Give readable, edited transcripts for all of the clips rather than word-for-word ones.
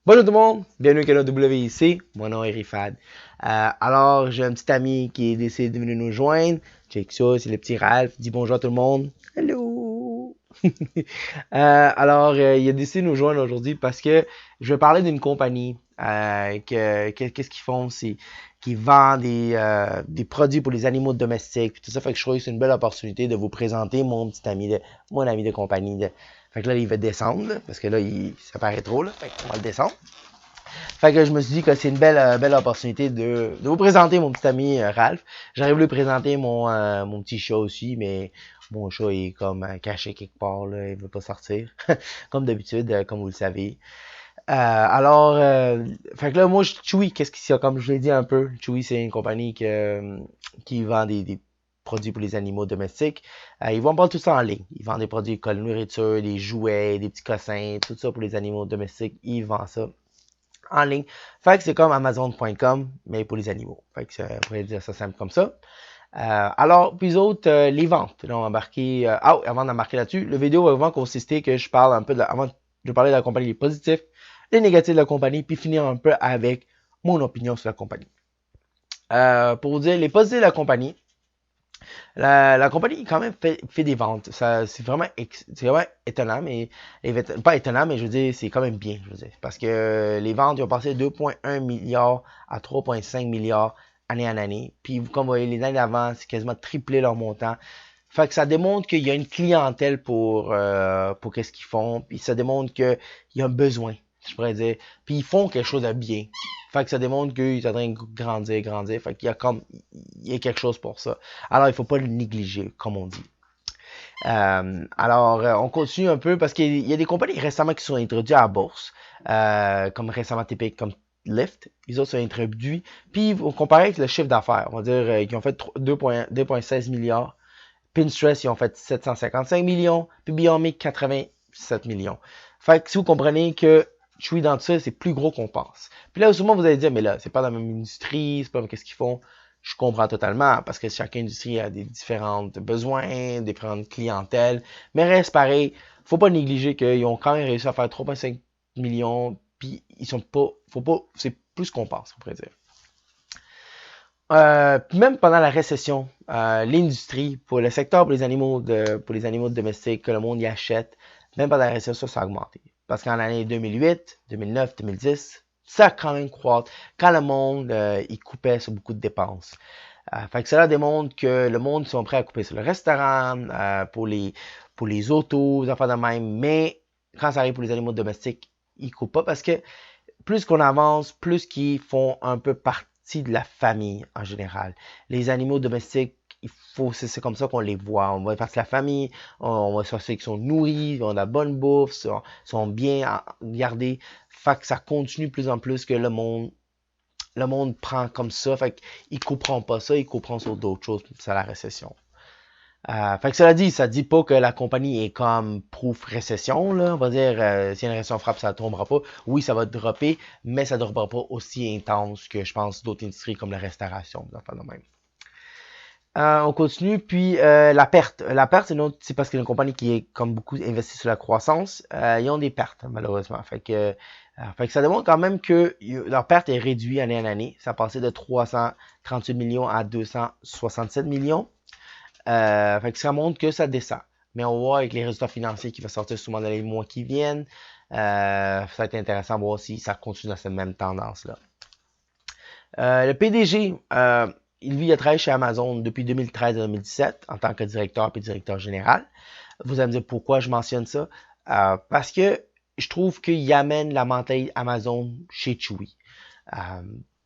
Bonjour tout le monde, bienvenue au canal WIC, mon nom est Rifad. Alors, j'ai un petit ami qui est décidé de venir nous joindre. Check ça, c'est le petit Ralph. Dis bonjour à tout le monde. Hello! Il a décidé de nous joindre aujourd'hui parce que je vais parler d'une compagnie qu'est-ce qu'ils font, c'est qu'ils vendent des produits pour les animaux domestiques, puis tout ça. Fait que je trouve que c'est une belle opportunité de vous présenter mon ami de compagnie. Fait que là, il va descendre, là, parce que là, ça paraît trop, là. Fait qu'on va le descendre. Fait que je me suis dit que c'est une belle opportunité de vous présenter mon petit ami Ralph. J'arrive à lui présenter mon petit chat aussi, mais mon chat est comme caché quelque part, là, il veut pas sortir. Comme d'habitude, comme vous le savez. Fait que là, moi, Chewy, qu'est-ce qu'il y a, comme je l'ai dit un peu, Chewy, c'est une compagnie qui vend des produits pour les animaux domestiques. Ils vendent pas tout ça en ligne. Ils vendent des produits comme nourriture, des jouets, des petits cossins, tout ça pour les animaux domestiques. Ils vendent ça en ligne. Fait que c'est comme Amazon.com, mais pour les animaux. Fait que on pourrait dire ça simple comme ça. Puis autres, les ventes. Là, on va embarquer. Avant d'embarquer là-dessus, le vidéo va vraiment consister que je parle un peu avant de parler de la compagnie, les positifs, les négatifs de la compagnie, puis finir un peu avec mon opinion sur la compagnie. Pour vous dire les positifs de la compagnie, la compagnie quand même fait des ventes. Ça, c'est vraiment étonnant, mais pas étonnant, mais je veux dire, c'est quand même bien, je veux dire. Parce que les ventes, ils ont passé de 2,1 milliards à 3,5 milliards année en année. Puis comme vous voyez, les années d'avant, c'est quasiment triplé leur montant. Fait que ça démontre qu'il y a une clientèle pour qu'est-ce qu'ils font. Puis ça démontre qu'il y a un besoin, je pourrais dire. Puis ils font quelque chose de bien. Fait que ça démontre qu'ils sont en train de grandir. Fait qu'il y a il y a quelque chose pour ça. Alors, il faut pas le négliger, comme on dit. On continue un peu parce qu'il y a des compagnies récemment qui sont introduites à la bourse, comme récemment typique comme Lyft. Les autres sont introduits. Puis, on compare avec le chiffre d'affaires. On va dire qu'ils ont fait 2,16 milliards. Pinterest, ils ont fait 755 millions. Puis Beyond Meat, 87 millions. Fait que si vous comprenez que je suis dans tout ça, c'est plus gros qu'on pense. Puis là, souvent, vous allez dire, mais là, c'est pas la même industrie, c'est pas qu'est-ce qu'ils font. Je comprends totalement, parce que chaque industrie a des différents besoins, différentes clientèles. Mais reste pareil, faut pas négliger qu'ils ont quand même réussi à faire 3,5 millions, puis ils sont pas, c'est plus qu'on pense, on pourrait dire. Même pendant la récession, l'industrie pour le secteur pour les animaux domestiques que le monde y achète, même pendant la récession, ça a augmenté. Parce qu'en l'année 2008, 2009, 2010, ça a quand même croître quand le monde il coupait sur beaucoup de dépenses. Fait que cela démontre que le monde sont prêts à couper sur le restaurant, pour les autos, les affaires de même, mais quand ça arrive pour les animaux domestiques, ils coupent pas parce que plus qu'on avance, plus qu'ils font un peu partie de la famille en général. Les animaux domestiques, c'est comme ça qu'on les voit. On va faire la famille, on va s'assurer qu'ils sont nourris, ils ont de la bonne bouffe, sont bien gardés. Fait que ça continue de plus en plus que le monde prend comme ça. Fait qu'ils couperont pas ça, ils couperont sur d'autres choses. C'est la récession. Fait que cela dit, ça dit pas que la compagnie est comme proof récession, là. On va dire, si une récession frappe, ça ne tombera pas. Oui, ça va dropper, mais ça ne dropera pas aussi intense que, je pense, d'autres industries comme la restauration, enfin, de même. On continue, puis la perte. La perte, c'est parce qu'il y a une compagnie qui est, comme beaucoup, investie sur la croissance. Ils ont des pertes, malheureusement. Fait que ça démontre quand même que leur perte est réduite année en année. Ça a passé de 338 millions à 267 millions. Fait que ça montre que ça descend. Mais on va voir avec les résultats financiers qui vont sortir souvent dans les mois qui viennent. Ça va être intéressant de voir si ça continue dans cette même tendance-là. Le PDG, lui, il a travaillé chez Amazon depuis 2013 à 2017 en tant que directeur et directeur général. Vous allez me dire pourquoi je mentionne ça. Parce que je trouve qu'il amène la mentalité Amazon chez Chewy. Euh,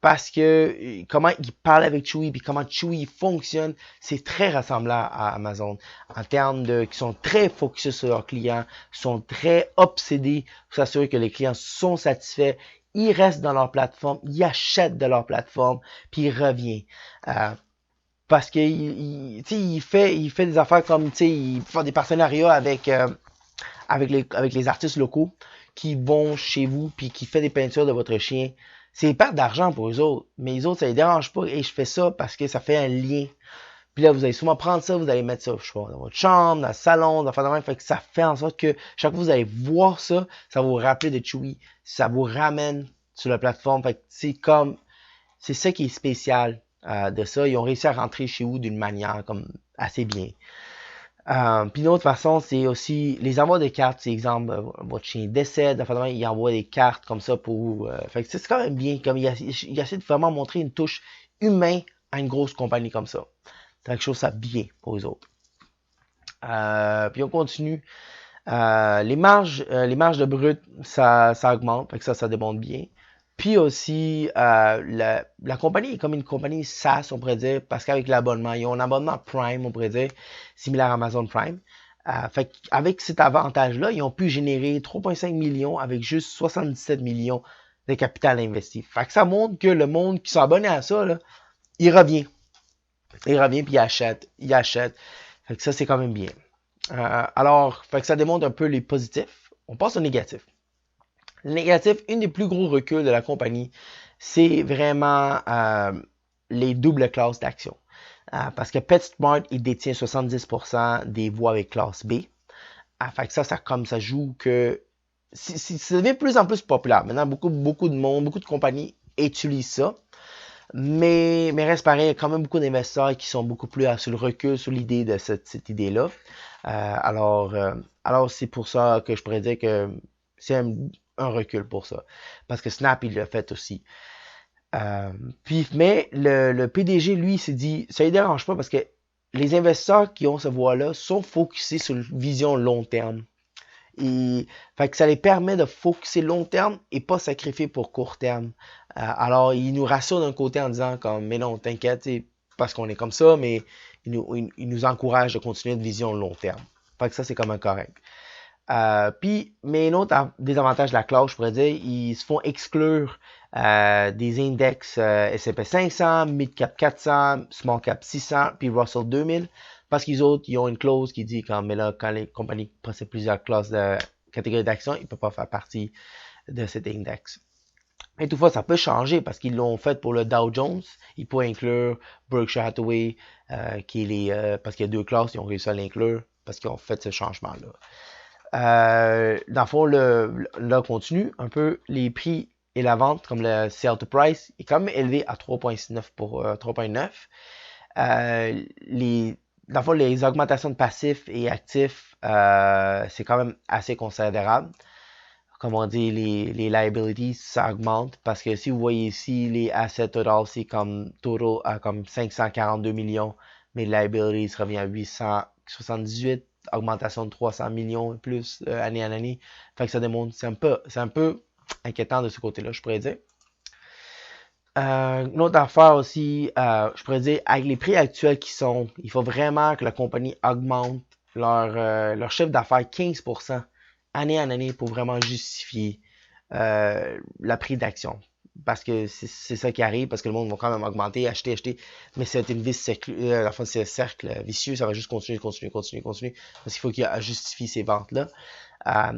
Parce que comment il parle avec Chewy puis comment Chewy fonctionne, c'est très ressemblant à Amazon en termes de qui sont très focus sur leurs clients, sont très obsédés pour s'assurer que les clients sont satisfaits. Ils restent dans leur plateforme, ils achètent de leur plateforme, puis ils reviennent. Euh, Parce que il fait des affaires comme il fait des partenariats avec les artistes locaux qui vont chez vous puis qui fait des peintures de votre chien. C'est une perte d'argent pour eux autres, mais les autres, ça les dérange pas et je fais ça parce que ça fait un lien. Puis là, vous allez souvent prendre ça, vous allez mettre ça, je sais pas, dans votre chambre, dans le salon, dans le même. Fait que ça fait en sorte que chaque fois que vous allez voir ça, ça va vous rappeler de Chewy. Ça vous ramène sur la plateforme. Fait que c'est ça qui est spécial de ça. Ils ont réussi à rentrer chez vous d'une manière comme assez bien. Puis une autre façon, c'est aussi les envois de cartes. C'est exemple, votre chien décède, il envoie des cartes comme ça pour vous. Fait que c'est quand même bien. Comme il essaie de vraiment montrer une touche humaine à une grosse compagnie comme ça. C'est quelque chose ça bien pour les autres. Puis on continue. Les marges de brut, ça augmente, fait que ça démontre bien. Puis aussi, la compagnie est comme une compagnie SaaS, on pourrait dire, parce qu'avec l'abonnement, ils ont un abonnement Prime, on pourrait dire, similaire à Amazon Prime. Fait qu'avec cet avantage-là, ils ont pu générer 3,5 millions avec juste 77 millions de capital investi. Fait que ça montre que le monde qui s'abonne à ça, là, il revient. Il revient puis il achète. Il achète. Fait que ça, c'est quand même bien. Alors, fait que ça démontre un peu les positifs. On passe au négatif. Le négatif, une des plus gros reculs de la compagnie, c'est vraiment les doubles classes d'actions. Parce que PetSmart, il détient 70% des voix avec classe B. Fait que ça joue que ça devient de plus en plus populaire. Maintenant, beaucoup de monde, beaucoup de compagnies utilisent ça. Mais reste pareil, il y a quand même beaucoup d'investisseurs qui sont beaucoup plus sur le recul, sur l'idée de cette idée-là. Alors c'est pour ça que je pourrais dire que c'est un recul pour ça. Parce que Snap, il l'a fait aussi. Mais le PDG, lui, il s'est dit, ça ne dérange pas parce que les investisseurs qui ont cette voie-là sont focusés sur une vision long terme. Fait que ça les permet de focuser long terme et pas sacrifier pour court terme. Alors, il nous rassure d'un côté en disant comme, mais non, t'inquiète, parce qu'on est comme ça, mais il nous encourage de continuer une vision long terme. Fait que ça, c'est comme un correct. Mais un autre désavantage de la clause, je pourrais dire, ils se font exclure des index S&P 500, Mid Cap 400, Small Cap 600, puis Russell 2000. Parce qu'ils autres, ils ont une clause qui dit mais là, quand les compagnies possèdent plusieurs classes de catégories d'actions, ils ne peuvent pas faire partie de cet index. Et toutefois, ça peut changer parce qu'ils l'ont fait pour le Dow Jones. Ils peuvent inclure Berkshire Hathaway, parce qu'il y a deux classes, ils ont réussi à l'inclure parce qu'ils ont fait ce changement-là. Dans le fond, là, continue un peu les prix et la vente, comme le sell to price, est quand même élevé à 3,9 pour 3,9. Dans le fond, les augmentations de passifs et actifs, c'est quand même assez considérable. Comme on dit, les liabilities, ça augmente parce que si vous voyez ici, les assets total, c'est comme total à comme 542 millions, mais les liabilities revient à 878, augmentation de 300 millions et plus année en année. Fait que ça démontre, c'est un peu inquiétant de ce côté-là, je pourrais dire. Une autre affaire aussi, je pourrais dire, avec les prix actuels qui sont, il faut vraiment que la compagnie augmente leur chiffre d'affaires 15% année en année pour vraiment justifier la prix d'action. Parce que c'est ça qui arrive, parce que le monde va quand même augmenter, acheter, mais c'est une c'est un cercle vicieux, ça va juste continuer, parce qu'il faut qu'il justifie ces ventes-là.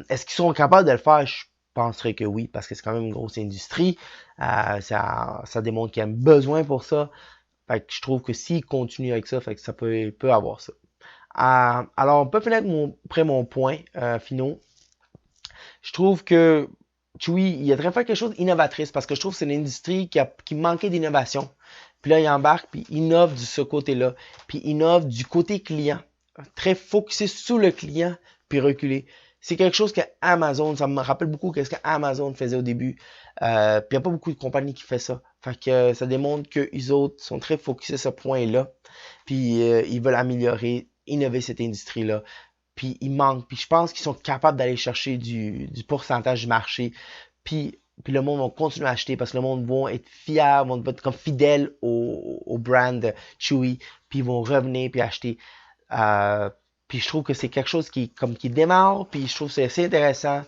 Est-ce qu'ils sont capables de le faire? Je penserais que oui, parce que c'est quand même une grosse industrie. Ça démontre qu'il y a un besoin pour ça. Fait que je trouve que s'ils continuent avec ça, fait que ça peut avoir ça. Alors, on peut finir après mon point finaux. Je trouve que Chewy, il a très fait quelque chose d'innovatrice parce que je trouve que c'est une industrie qui manquait d'innovation. Puis là, il embarque, puis il innove de ce côté-là. Puis il innove du côté client. Très focusé sur le client, puis reculé. C'est quelque chose que Amazon, ça me rappelle beaucoup ce qu'Amazon faisait au début. Puis il n'y a pas beaucoup de compagnies qui font ça. Fait que ça démontre que les autres sont très focusés sur ce point-là. Puis ils veulent améliorer, innover cette industrie-là. Puis il manque. Puis je pense qu'ils sont capables d'aller chercher du pourcentage du marché. Puis le monde va continuer à acheter parce que le monde va être fiers, vont être comme fidèles au brand Chewy. Puis ils vont revenir puis acheter. Puis je trouve que c'est quelque chose qui démarre. Puis je trouve que c'est assez intéressant.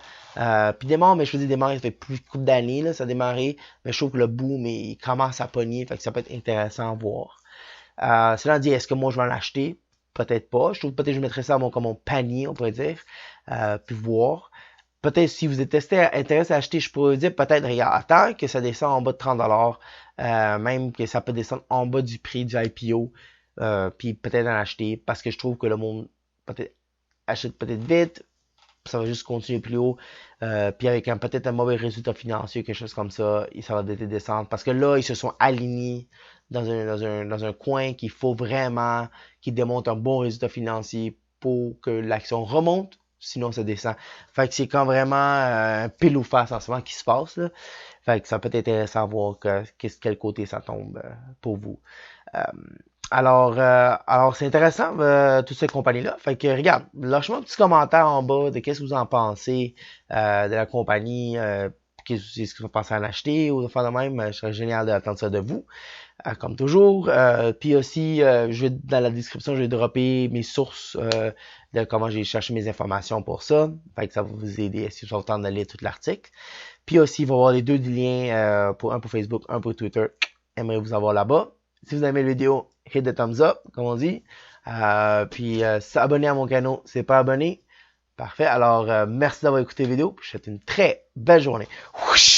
Puis démarre, mais je veux dire démarre, ça fait plus de couple d'années, là, ça a démarré. Mais je trouve que le boom, il commence à pogner. Fait que ça peut être intéressant à voir. Cela dit, est-ce que moi je vais l'acheter? Peut-être pas. Je trouve peut-être que je mettrais ça comme mon panier, on pourrait dire. Puis voir. Peut-être si vous êtes intéressé à acheter, je pourrais dire peut-être, regarde, attends que ça descende en bas de 30$. Même que ça peut descendre en bas du prix du IPO. puis peut-être en acheter parce que je trouve que le monde peut-être achète peut-être vite, ça va juste continuer plus haut. Puis avec peut-être un mauvais résultat financier, quelque chose comme ça, ça va peut-être descendre. Parce que là, ils se sont alignés dans un coin qu'il faut vraiment qu'ils démontrent un bon résultat financier pour que l'action remonte. Sinon, ça descend. Fait que c'est quand vraiment un pile ou face en ce moment qui se passe, là. Fait que ça peut être intéressant à voir quel côté ça tombe pour vous. Euh, alors c'est intéressant, toutes ces compagnies-là. Fait que, regarde, lâchez-moi un petit commentaire en bas de qu'est-ce que vous en pensez de la compagnie. Est-ce que vous pensez à l'acheter ou de faire de même? Ce serait génial d'entendre ça de vous, comme toujours. Puis aussi, dans la description, je vais dropper mes sources de comment j'ai cherché mes informations pour ça. Fait que ça va vous aider si vous avez le temps de lire tout l'article. Puis aussi, il va y avoir les deux liens, un pour Facebook, un pour Twitter. J'aimerais vous avoir là-bas. Si vous aimez la vidéo, hit the thumbs up, comme on dit. Puis, s'abonner à mon canal, c'est pas abonné. Parfait. Alors, merci d'avoir écouté la vidéo. Je vous souhaite une très belle journée. Whoosh!